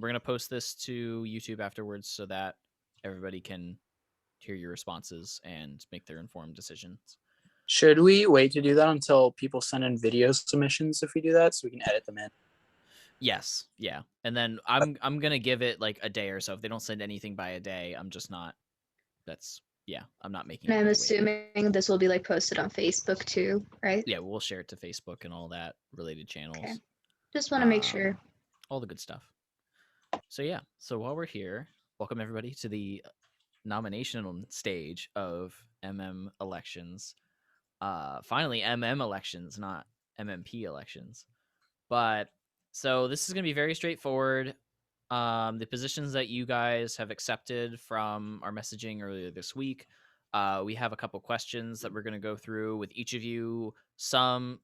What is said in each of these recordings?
we're gonna post this to YouTube afterwards so that everybody can hear your responses and make their informed decisions. Should we wait to do that until people send in video submissions if we do that, so we can edit them in? Yes, yeah. And then I'm gonna give it like a day or so. If they don't send anything by a day, I'm just not. That's yeah. I'm not making. And I'm anybody wait. assuming this will be like posted on Facebook too, right? Yeah, we'll share it to Facebook and all that related channels. Okay. Just want to make sure. All the good stuff. So yeah. So while we're here, welcome everybody to the nomination stage of elections. Finally, elections, not MMP elections. But so this is going to be very straightforward. The positions that you guys have accepted from our messaging earlier this week, we have a couple questions that we're going to go through with each of you.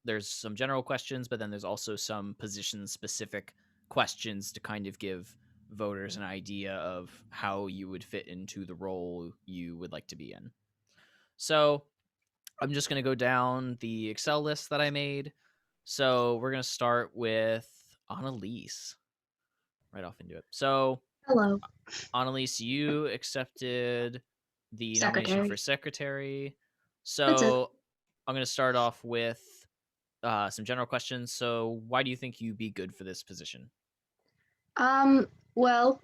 There's some general questions, but then there's also some position-specific questions to kind of give voters an idea of how you would fit into the role you would like to be in. So I'm just going to go down the Excel list that I made. So we're going to start with Annelise. Right off into it. So, hello, Annelise, you accepted the nomination for secretary. That's it. So, I'm going to start off with some general questions. So, why do you think you'd be good for this position? Well,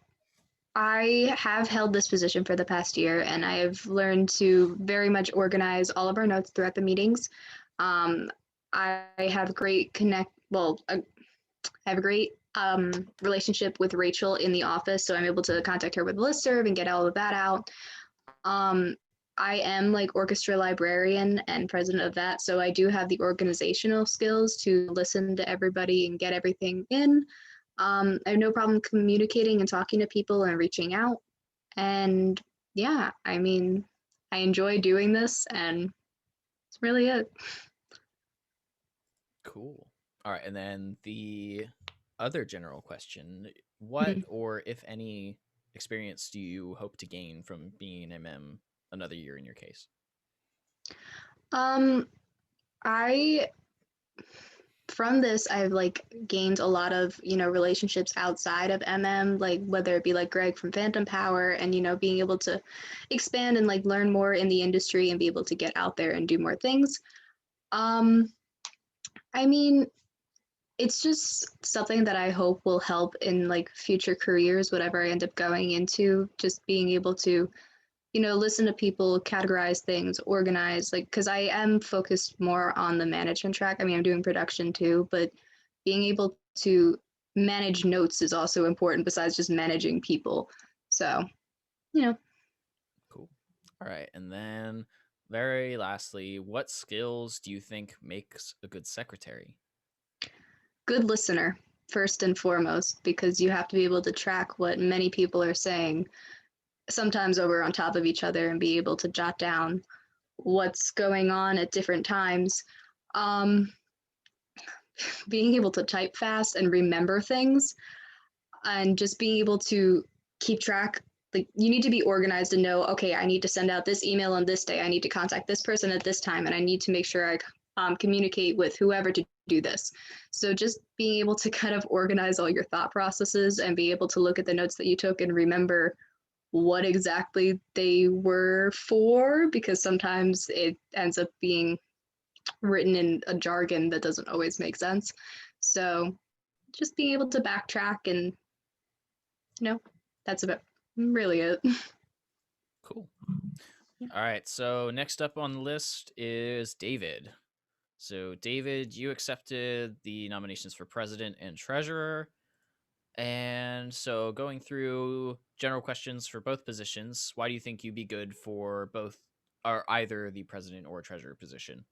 I have held this position for the past year, and I have learned to very much organize all of our notes throughout the meetings. I have a great I have a great relationship with Rachel in the office, so I'm able to contact her with a listserv and get all of that out. I am like orchestra librarian and president of that, so I do have the organizational skills to listen to everybody and get everything in. I have no problem communicating and talking to people and reaching out. And yeah, I mean, I enjoy doing this, and it's really it. Cool. All right, and then the other general question, what or if any experience do you hope to gain from being an MM another year in your case? From this, I've like gained a lot of, relationships outside of MM, like whether it be like Greg from Phantom Power and, being able to expand and like learn more in the industry and be able to get out there and do more things. I mean, it's just something that I hope will help in like future careers, whatever I end up going into, just being able to, listen to people, categorize things, organize, like, because I am focused more on the management track. I mean, I'm doing production too, but being able to manage notes is also important besides just managing people. So, Cool. All right. And then very lastly, what skills do you think makes a good secretary? Good listener, first and foremost, because you have to be able to track what many people are saying, sometimes over on top of each other, and be able to jot down what's going on at different times. Being able to type fast and remember things, and just being able to keep track. Like, you need to be organized and know, okay, I need to send out this email on this day. I need to contact this person at this time, and I need to make sure I communicate with whoever to do this. So just being able to kind of organize all your thought processes and be able to look at the notes that you took and remember what exactly they were for, because sometimes it ends up being written in a jargon that doesn't always make sense. So just being able to backtrack and, that's about really it. Cool. All right. So next up on the list is David. So David, you accepted the nominations for president and treasurer. And so going through general questions for both positions, why do you think you'd be good for both or either the president or treasurer position?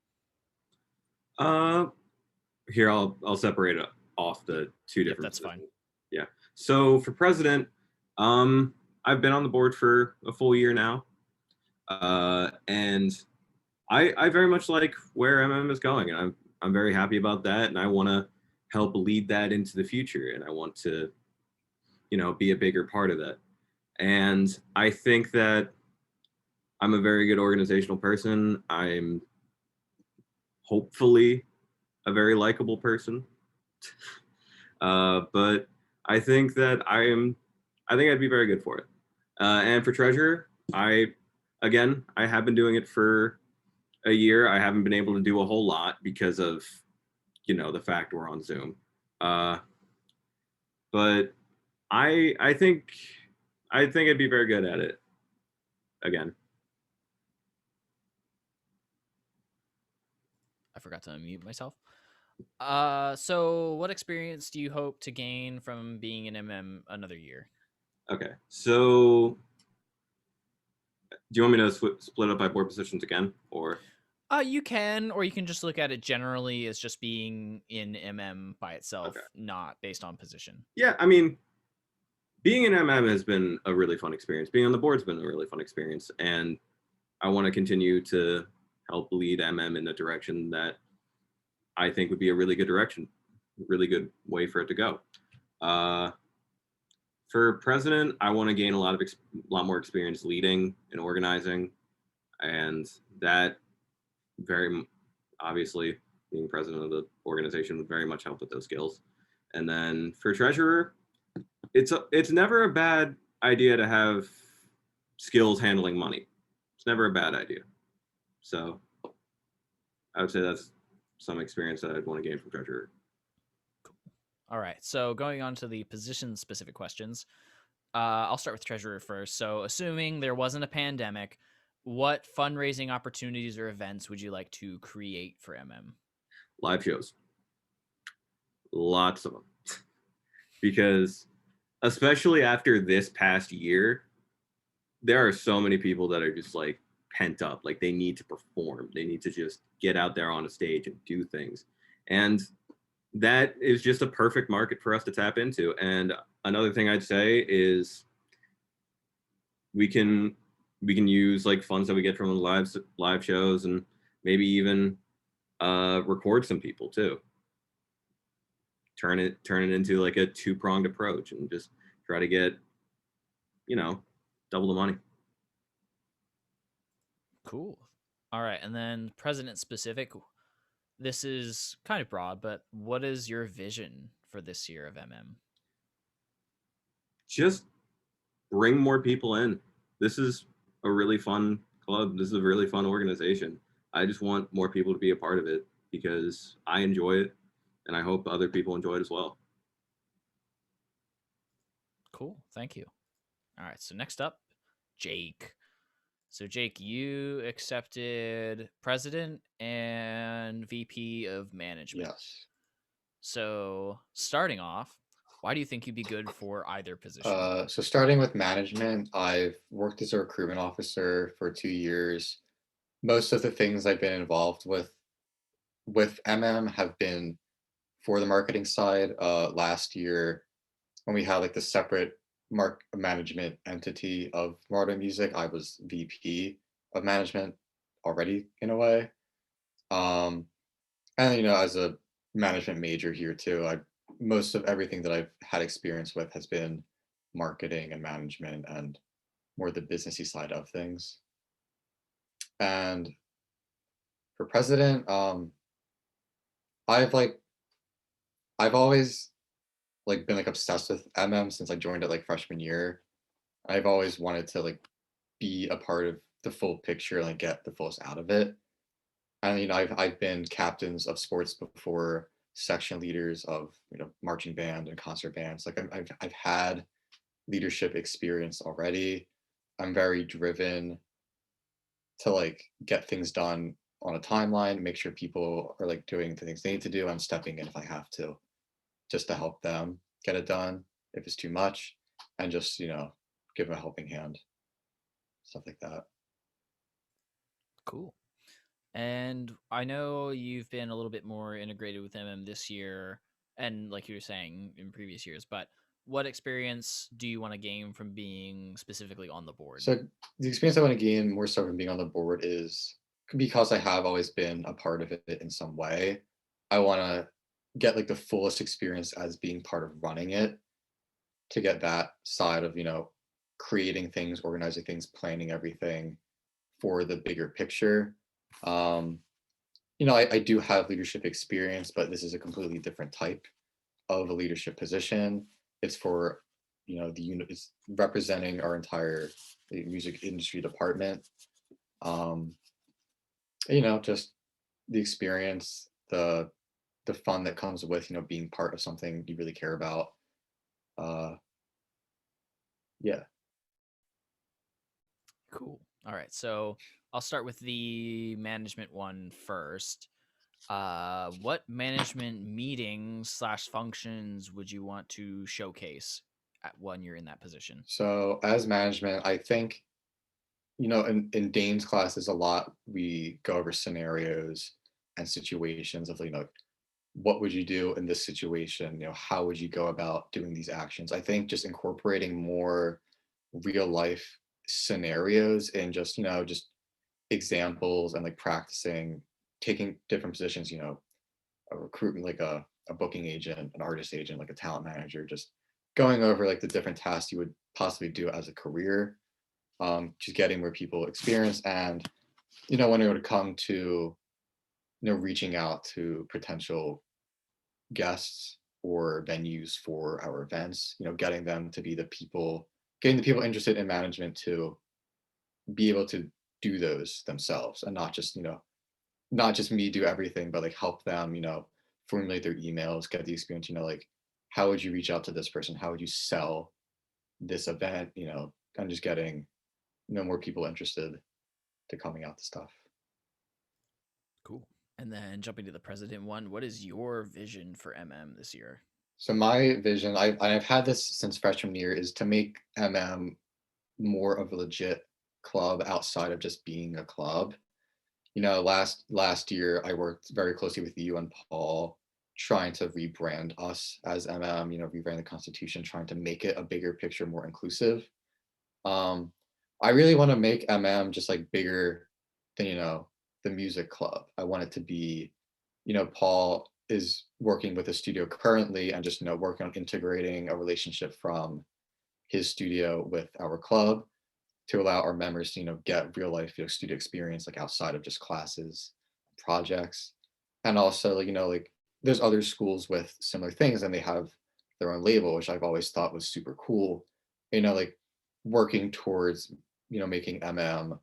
Here I'll separate it off the two different. That's positions. Fine. Yeah. So for president, I've been on the board for a full year now, and I very much like where MM is going, and I'm very happy about that, and I want to help lead that into the future, and I want to, be a bigger part of that. And I think that I'm a very good organizational person. I'm hopefully a very likable person, but I think that I think I'd be very good for it. And for treasurer, I have been doing it for a year. I haven't been able to do a whole lot because of, the fact we're on Zoom. But I think I'd be very good at it again. I forgot to unmute myself. So what experience do you hope to gain from being in MM another year? Okay, so do you want me to split up by board positions again, or? You can, or you can just look at it generally as just being in MM by itself, Okay. not based on position. Yeah, I mean, being in MM has been a really fun experience. Being on the board's been a really fun experience, and I want to continue to help lead MM in the direction that I think would be a really good direction, really good way for it to go. For president, I want to gain a lot more experience leading and organizing, and that very obviously being president of the organization would very much help with those skills. And then for treasurer, it's never a bad idea to have skills handling money. It's never a bad idea. So I would say that's some experience that I'd want to gain from treasurer. Cool. All right. So going on to the position-specific questions, I'll start with treasurer first. So assuming there wasn't a pandemic, what fundraising opportunities or events would you like to create for MM? Live shows. Lots of them. Because especially after this past year, there are so many people that are just like pent up. Like they need to perform. They need to just get out there on a stage and do things. And that is just a perfect market for us to tap into. And another thing I'd say is we can use like funds that we get from the live shows and maybe even record some people too. Turn it into like a two-pronged approach and just try to get, double the money. Cool. All right. And then president specific, this is kind of broad, but what is your vision for this year of MM? Just bring more people in. This is a really fun club. This is a really fun organization. I just want more people to be a part of it because I enjoy it and I hope other people enjoy it as well. Cool. Thank you. All right. So next up, Jake. So Jake, you accepted president and VP of management. Yes. So starting off, why do you think you'd be good for either position? So starting with management, I've worked as a recruitment officer for 2 years. Most of the things I've been involved with MM have been for the marketing side. Last year, when we had like the separate management entity of Marauder Music, I was VP of management already in a way. And as a management major here too, most of everything that I've had experience with has been marketing and management and more the businessy side of things. And for president, I've always like been like obsessed with MM since I joined it like freshman year. I've always wanted to like be a part of the full picture and like get the fullest out of it. And I've been captains of sports before, section leaders of marching band and concert bands. Like I've had leadership experience already. I'm very driven to like get things done on a timeline, make sure people are like doing the things they need to do. I'm stepping in if I have to, just to help them get it done if it's too much, and just give them a helping hand, stuff like that. Cool. And I know you've been a little bit more integrated with MM this year, and like you were saying in previous years, but what experience do you want to gain from being specifically on the board? So the experience I want to gain more so from being on the board is because I have always been a part of it in some way. I want to get like the fullest experience as being part of running it, to get that side of creating things, organizing things, planning everything for the bigger picture. I do have leadership experience, but this is a completely different type of a leadership position. it's for, the unit is representing our entire music industry department. Just the experience, the fun that comes with, being part of something you really care about. Yeah. Cool. All right. So I'll start with the management one first. What management meetings / functions would you want to showcase when you're in that position? So as management, I think, in Dane's classes a lot, we go over scenarios and situations of, what would you do in this situation? How would you go about doing these actions? I think just incorporating more real life scenarios and just examples and like practicing taking different positions, a recruitment, like a booking agent, an artist agent, like a talent manager, just going over like the different tasks you would possibly do as a career, just getting more people experience. And when it would come to reaching out to potential guests or venues for our events, getting them to be getting the people interested in management to be able to do those themselves, and not just me do everything, but like help them, formulate their emails, get the experience, like how would you reach out to this person? How would you sell this event? And just getting, more people interested to coming out to stuff. Cool. And then jumping to the president one, what is your vision for this year? So my vision, I've had this since freshman year, is to make more of a legit club outside of just being a club. Last year I worked very closely with you and Paul, trying to rebrand us as rebrand the Constitution, trying to make it a bigger picture, more inclusive. I really want to make just like bigger than the music club. I want it to be, Paul is working with a studio currently and just working on integrating a relationship from his studio with our club to allow our members to get real life studio experience, like outside of just classes, projects. And also like there's other schools with similar things and they have their own label, which I've always thought was super cool, like working towards making a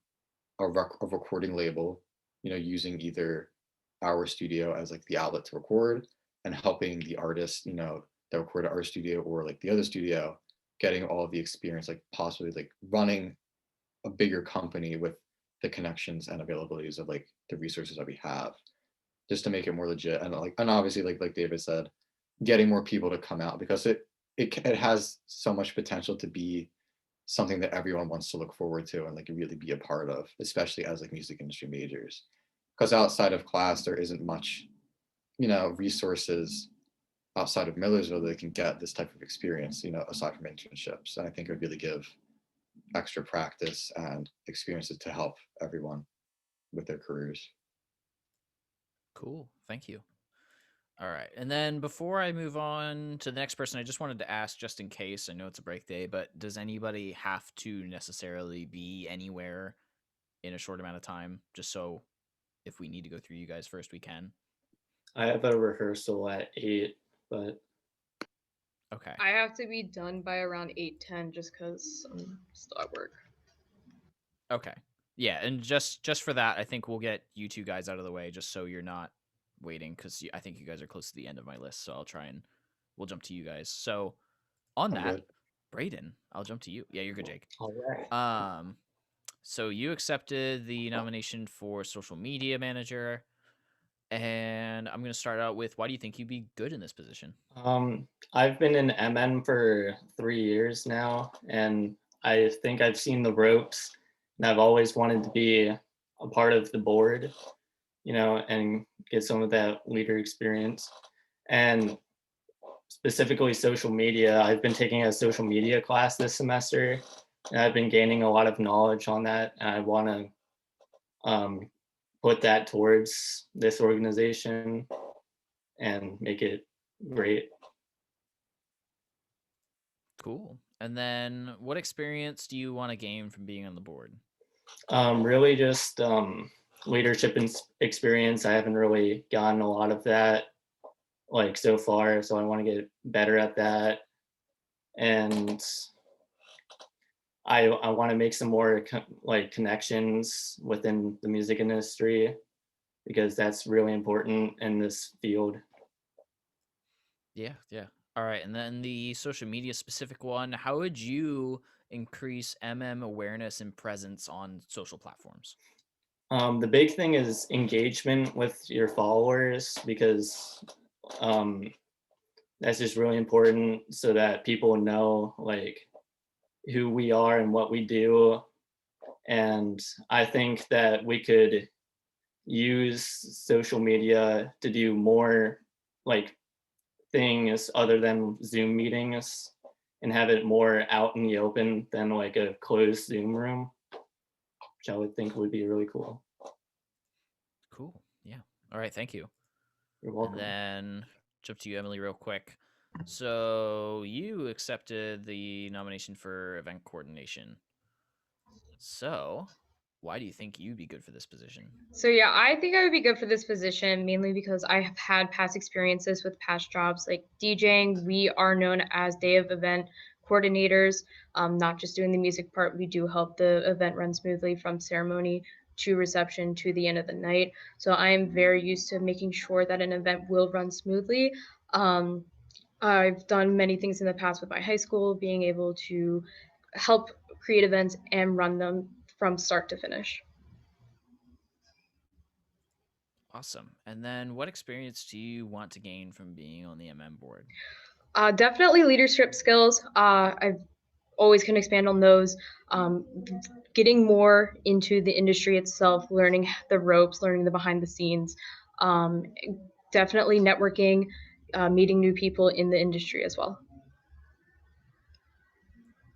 recording label, using either our studio as like the outlet to record, and helping the artists that record at our studio or like the other studio getting all of the experience, like possibly like running a bigger company with the connections and availabilities of like the resources that we have, just to make it more legit. And obviously like David said, getting more people to come out, because it has so much potential to be something that everyone wants to look forward to and like really be a part of, especially as like music industry majors, because outside of class there isn't much resources outside of Millersville that can get this type of experience, aside from internships. And I think it would really give extra practice and experiences to help everyone with their careers. Cool. Thank you. All right. And then before I move on to the next person, I just wanted to ask, just in case, I know it's a break day, but does anybody have to necessarily be anywhere in a short amount of time? Just so if we need to go through you guys first, we can. I have a rehearsal at 8, but okay. I have to be done by around 8:10 just because I'm still at work. Okay. Yeah, and just for that, I think we'll get you two guys out of the way just so you're not waiting, because I think you guys are close to the end of my list, so we'll jump to you guys. So on I'm that, good. Braeden, I'll jump to you. Yeah, you're good, Jake. all right. So you accepted the nomination for social media manager, and I'm going to start out with, why do you think you'd be good in this position? I've been in MN for 3 years now, and I think I've seen the ropes, and I've always wanted to be a part of the board, and get some of that leader experience. And specifically social media, I've been taking a social media class this semester, and I've been gaining a lot of knowledge on that, and I want to put that towards this organization and make it great. Cool. And then what experience do you want to gain from being on the board? Really just leadership and experience. I haven't really gotten a lot of that like so far, so I want to get better at that. and I want to make some more connections within the music industry, because that's really important in this field. Yeah. All right, and then the social media specific one, how would you increase awareness and presence on social platforms? The big thing is engagement with your followers, because that's just really important, so that people know who we are and what we do. And I think that we could use social media to do more things other than Zoom meetings, and have it more out in the open than a closed Zoom room, which I would think would be really cool. Cool. Yeah. All right. Thank you. You're welcome. And then jump to you, Emily, real quick. So you accepted the nomination for event coordination. So why do you think you'd be good for this position? So yeah, I think I would be good for this position, mainly because I have had past experiences with past jobs like DJing. We are known as day of event coordinators, not just doing the music part. We do help the event run smoothly from ceremony to reception to the end of the night. So I am very used to making sure that an event will run smoothly. I've done many things in the past with my high school, being able to help create events and run them from start to finish. Awesome. And then what experience do you want to gain from being on the board? Definitely leadership skills. I've always can expand on those. Getting more into the industry itself, learning the ropes, learning the behind the scenes. Definitely networking, meeting new people in the industry as well.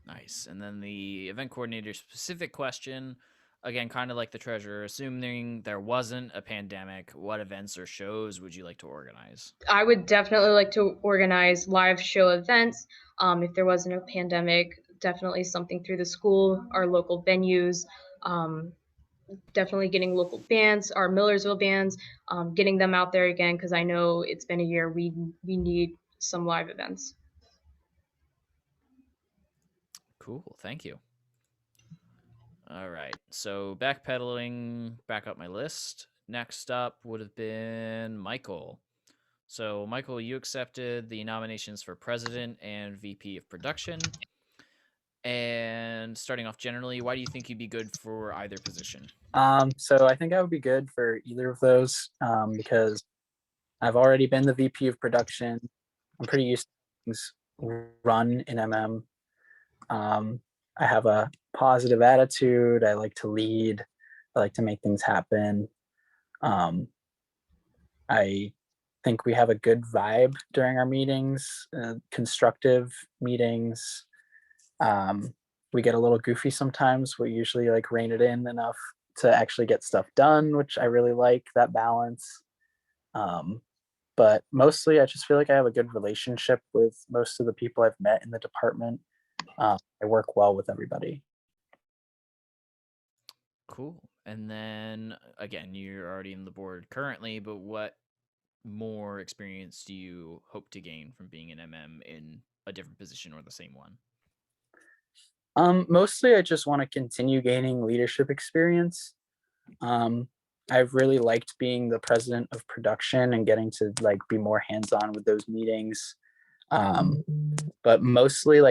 Nice. And then the event coordinator specific question, again, kind of like the treasurer, assuming there wasn't a pandemic, what events or shows would you like to organize? I would definitely like to organize live show events. If there wasn't a pandemic, definitely something through the school, our local venues, definitely getting local bands, our Millersville bands, getting them out there again, because I know it's been a year. We need some live events. Cool. Thank you. All right. So backpedaling back up my list. Next up would have been Michael. So Michael, you accepted the nominations for president and VP of production. And starting off generally, why do you think you'd be good for either position? So I think I would be good for either of those because I've already been the VP of production. I'm pretty used to things run in MM. I have a positive attitude. I like to lead. I like to make things happen. I think we have a good vibe during our meetings, constructive meetings. We get a little goofy sometimes. We usually rein it in enough to actually get stuff done, which I really like that balance. But mostly I just feel like I have a good relationship with most of the people I've met in the department. I work well with everybody. Cool. And then again, you're already in the board currently, but what more experience do you hope to gain from being an in a different position or the same one? Mostly I just want to continue gaining leadership experience. I've really liked being the president of production and getting to be more hands-on with those meetings. But mostly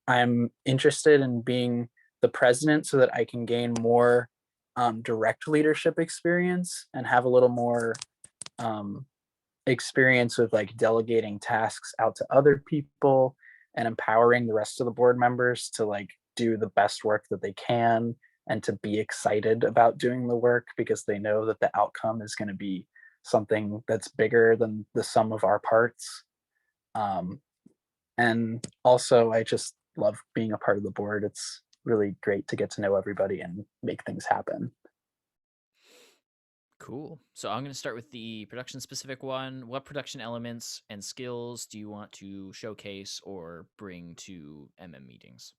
I'm interested in being the president so that I can gain more direct leadership experience and have a little more experience with delegating tasks out to other people and empowering the rest of the board members to do the best work that they can and to be excited about doing the work because they know that the outcome is going to be something that's bigger than the sum of our parts. And also I just love being a part of the board. It's really great to get to know everybody and make things happen. Cool. So I'm going to start with the production specific one. What production elements and skills do you want to showcase or bring to meetings?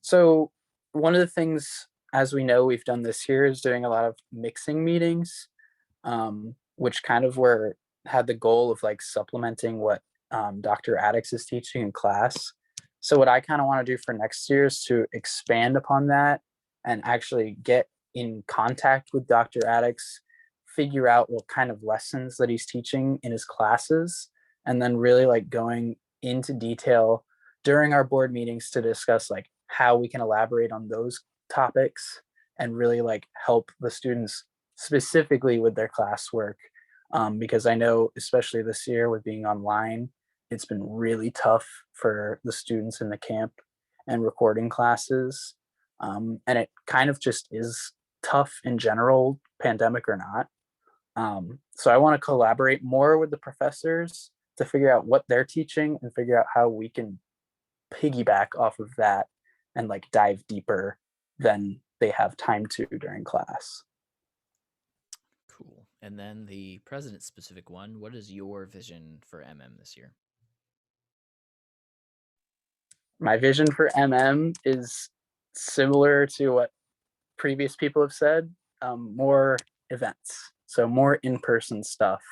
So one of the things, as we know, we've done this year is doing a lot of mixing meetings, which kind of had the goal of supplementing what Dr. Addix is teaching in class. So what I kind of want to do for next year is to expand upon that and actually get in contact with Dr. Addix, figure out what kind of lessons that he's teaching in his classes, and then really like going into detail during our board meetings to discuss like how we can elaborate on those topics and really like help the students specifically with their classwork. Because I know, especially this year with being online, it's been really tough for the students in the camp and recording classes. And it kind of just is tough in general, pandemic or not. So I want to collaborate more with the professors to figure out what they're teaching and figure out how we can piggyback off of that and like dive deeper than they have time to during class. Cool. And then the president specific one, what is your vision for this year? My vision for is similar to what previous people have said, more events. So more in-person stuff.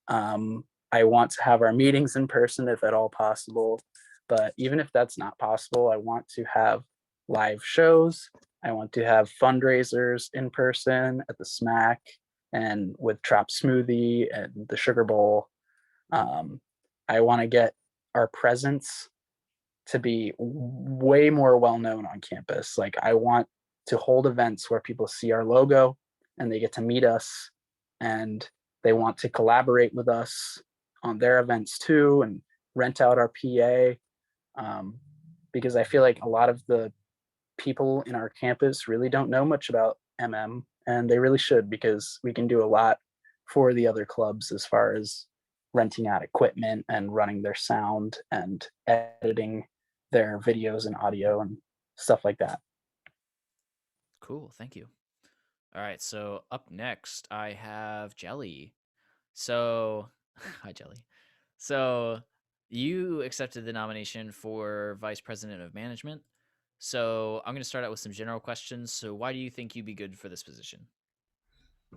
I want to have our meetings in person if at all possible, but even if that's not possible, I want to have live shows. I want to have fundraisers in person at the Smack and with Trop Smoothie and the Sugar Bowl. I want to get our presence to be way more well-known on campus. Like I want to hold events where people see our logo and they get to meet us and they want to collaborate with us on their events too and rent out our PA. Because I feel like a lot of the people in our campus really don't know much about and they really should, because we can do a lot for the other clubs as far as renting out equipment and running their sound and editing their videos and audio and stuff like that. Cool, thank you. All right, so up next I have Jelly. So, hi Jelly. So you accepted the nomination for Vice President of Management. So I'm going to start out with some general questions. So why do you think you'd be good for this position?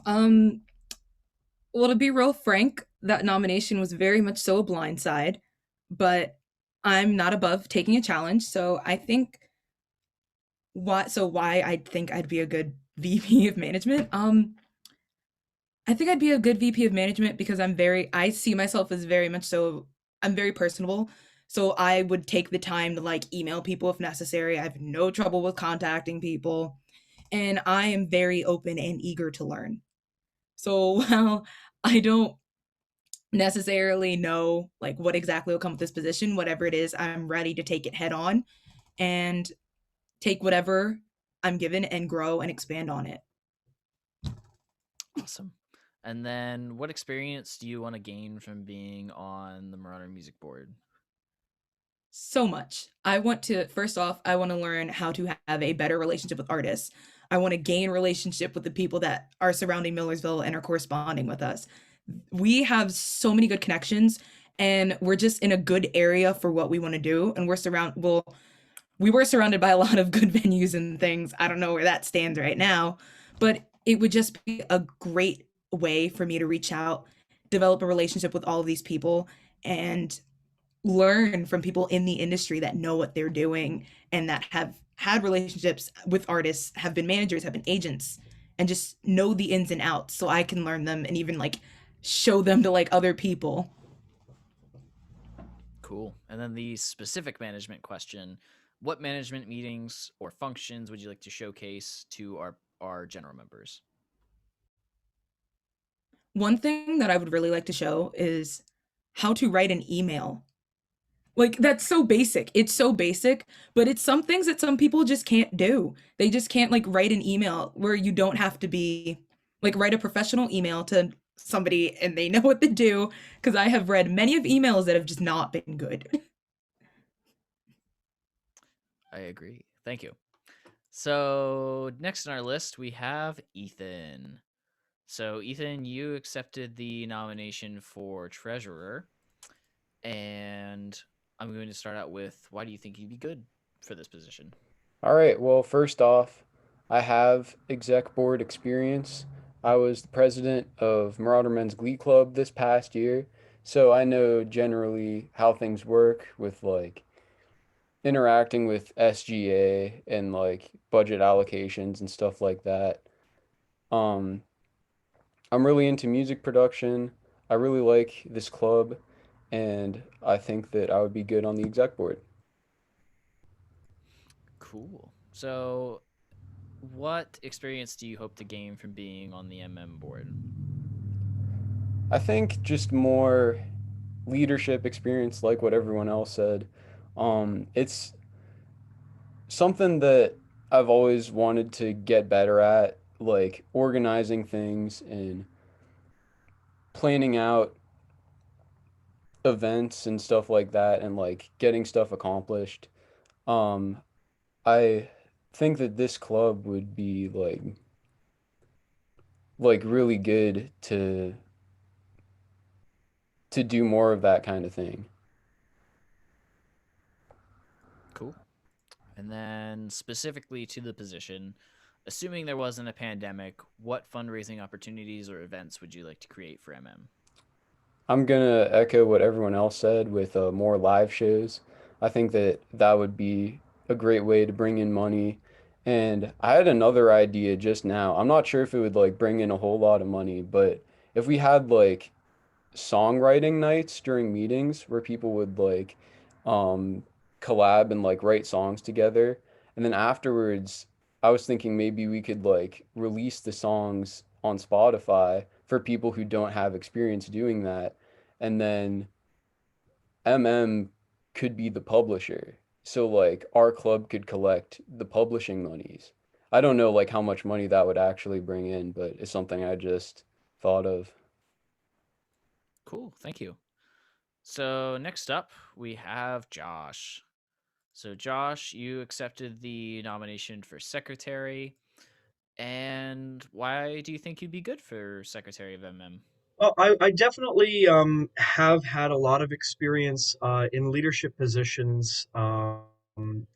Well, to be real frank, that nomination was very much so a blindside, but I'm not above taking a challenge. So I think why I think I'd be a good VP of management. I think I'd be a good VP of management because I see myself as very much so, I'm very personable. So I would take the time to like email people if necessary. I have no trouble with contacting people. And I am very open and eager to learn. So while I don't necessarily know like what exactly will come with this position, whatever it is, I'm ready to take it head on and take whatever I'm given and grow and expand on it. Awesome. And then what experience do you want to gain from being on the Marauder Music Board? So much. First off, I want to learn how to have a better relationship with artists. I want to gain relationship with the people that are surrounding Millersville and are corresponding with us. We have so many good connections and we're just in a good area for what we want to do. And we were surrounded by a lot of good venues and things. I don't know where that stands right now, but it would just be a great way for me to reach out, develop a relationship with all of these people, and learn from people in the industry that know what they're doing and that have had relationships with artists, have been managers, have been agents, and just know the ins and outs so I can learn them and even like show them to like other people. Cool. And then the specific management question, what management meetings or functions would you like to showcase to our general members? One thing that I would really like to show is how to write an email. Like, that's so basic. It's so basic, but it's some things that some people just can't do. They just can't like write an email where you don't have to be like write a professional email to somebody and they know what to do, because I have read many of emails that have just not been good. I agree. Thank you. So next on our list, we have Ethan. So Ethan, you accepted the nomination for treasurer, and I'm going to start out with, why do you think you'd be good for this position? All right. Well, first off, I have exec board experience. I was the president of Marauder Men's Glee Club this past year, So I know generally how things work with like interacting with SGA and like budget allocations and stuff like that. Um, I'm really into music production. I really like this club, and I think that I would be good on the exec board. Cool. So, what experience do you hope to gain from being on the MM board? I think just more leadership experience, like what everyone else said. It's something that I've always wanted to get better at, like organizing things and planning out events and stuff like that and like getting stuff accomplished. Um, I think that this club would be like really good to do more of that kind of thing. Cool. And then, specifically to the position, assuming there wasn't a pandemic, what fundraising opportunities or events would you like to create for MM? I'm gonna echo what everyone else said with more live shows. I think that that would be a great way to bring in money. And I had another idea just now. I'm not sure if it would like bring in a whole lot of money, but if we had like songwriting nights during meetings where people would like um collab and like write songs together, and then afterwards I was thinking maybe we could like release the songs on Spotify for people who don't have experience doing that, and then MM could be the publisher, so like our club could collect the publishing monies. I don't know like how much money that would actually bring in, but it's something I just thought of. Cool. Thank you. So, next up, we have Josh. So, Josh, you accepted the nomination for secretary. And why do you think you'd be good for secretary of MM? Well, I definitely have had a lot of experience in leadership positions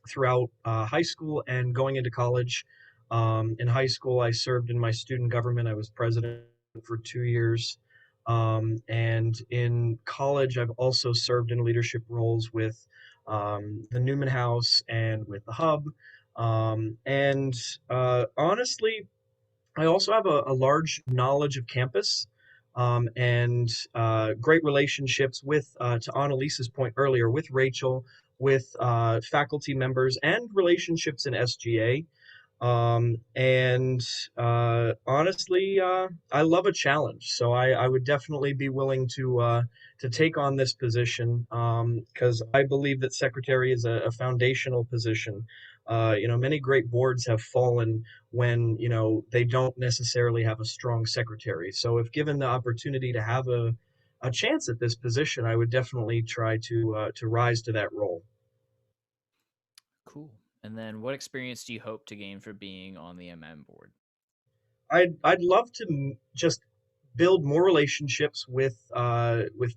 throughout high school and going into college. In high school, I served in my student government. I was president for 2 years. And in college, I've also served in leadership roles with the Newman House and with the Hub. And honestly, I also have a large knowledge of campus and great relationships with, to Annelise's point earlier, with Rachel, with faculty members, and relationships in SGA. And honestly, I love a challenge, so I would definitely be willing to take on this position because I believe that secretary is a foundational position. Many great boards have fallen when they don't necessarily have a strong secretary. So if given the opportunity to have a chance at this position, I would definitely try to rise to that role. Cool. And then, what experience do you hope to gain for being on the MM board? I'd love to just build more relationships with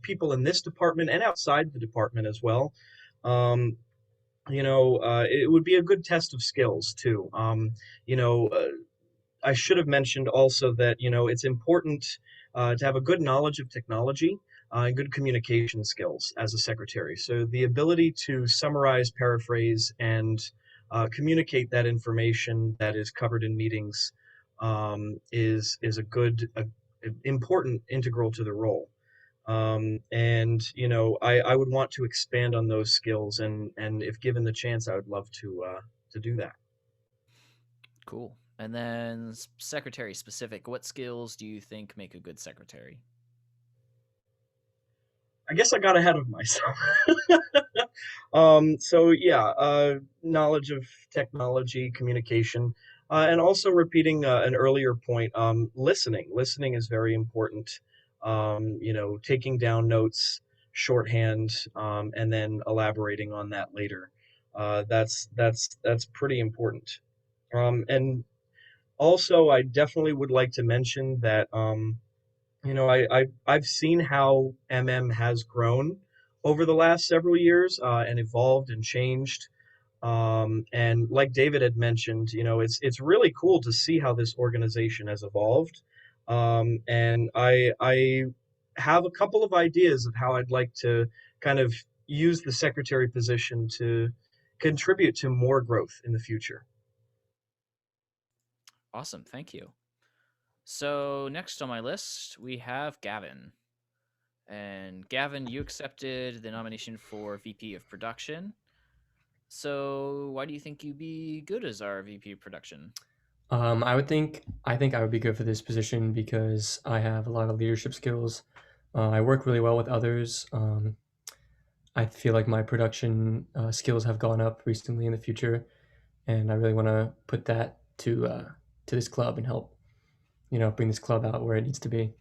people in this department and outside the department as well. Um, it would be a good test of skills too. You know, uh, I should have mentioned also that it's important to have a good knowledge of technology and good communication skills as a secretary. So the ability to summarize, paraphrase, and communicate that information that is covered in meetings is a good, important integral to the role. And I would want to expand on those skills, and if given the chance, I would love to do that. Cool. And then, secretary specific, what skills do you think make a good secretary? I guess I got ahead of myself. So yeah, knowledge of technology, communication, and also repeating an earlier point, listening. Listening is very important. Taking down notes, shorthand, and then elaborating on that later. That's pretty important. And also, I definitely would like to mention that I've seen how MM has grown over the last several years and evolved and changed. And like David had mentioned, it's really cool to see how this organization has evolved. And I have a couple of ideas of how I'd like to kind of use the secretary position to contribute to more growth in the future. Awesome. Thank you. So next on my list, we have Gavin. And Gavin, you accepted the nomination for VP of Production. So why do you think you'd be good as our VP of Production? I think I would be good for this position because I have a lot of leadership skills. I work really well with others. I feel like my production skills have gone up recently in the future, and I really want to put that to this club and help, bring this club out where it needs to be.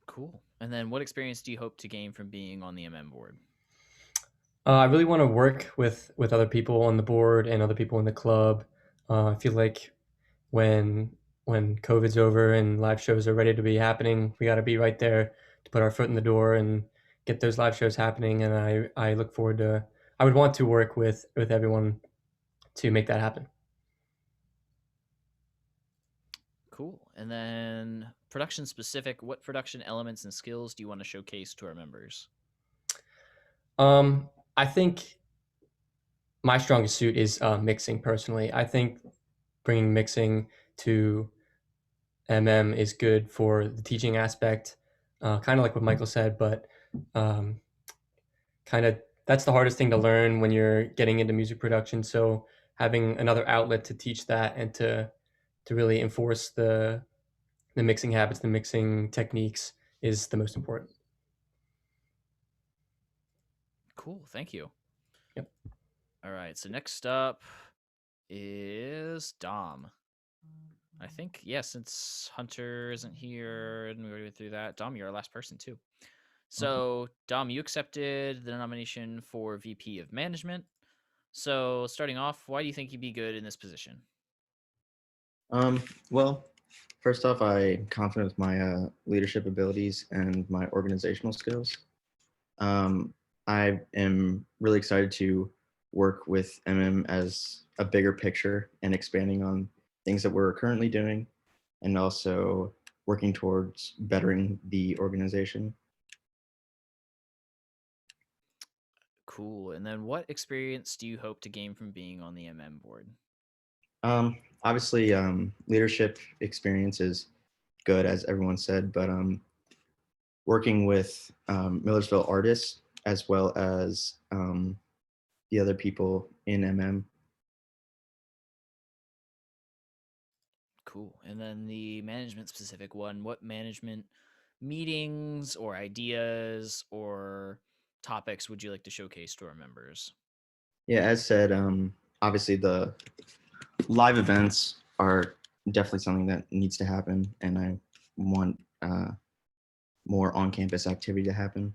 Cool. And then what experience do you hope to gain from being on the MM board? I really want to work with other people on the board and other people in the club. I feel like when COVID's over and live shows are ready to be happening, we got to be right there to put our foot in the door and get those live shows happening. And I look forward to. I would want to work with everyone to make that happen. Cool. And then production specific, what production elements and skills do you want to showcase to our members? I think my strongest suit is mixing personally. I think bringing mixing to MM is good for the teaching aspect, kind of like what Michael said, but kind of that's the hardest thing to learn when you're getting into music production. So having another outlet to teach that and to really enforce the mixing habits, the mixing techniques is the most important. Cool. Thank you. Yep. All right. So next up is Dom. I think, yeah, since Hunter isn't here and we already went through that, Dom, you're our last person too. So, Dom, you accepted the nomination for VP of Management. So, starting off, why do you think you'd be good in this position? Well, first off, I'm confident with my leadership abilities and my organizational skills. I am really excited to work with MM as a bigger picture and expanding on things that we're currently doing and also working towards bettering the organization. Cool. And then what experience do you hope to gain from being on the MM board? Obviously, leadership experience is good, as everyone said, but working with Millersville artists as well as the other people in MM. Cool. And then the management specific one, what management meetings or ideas or topics would you like to showcase to our members? Yeah, as said, obviously the live events are definitely something that needs to happen, and I want more on-campus activity to happen.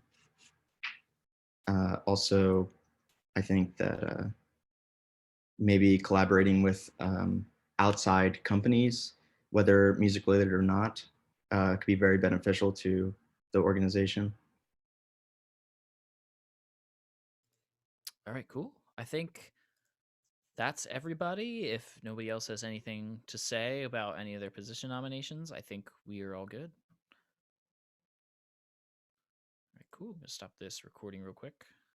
Also, I think that maybe collaborating with outside companies, whether music related or not, could be very beneficial to the organization. All right, cool. I think that's everybody. If nobody else has anything to say about any of their position nominations, I think we are all good. All right, cool. I'm gonna stop this recording real quick.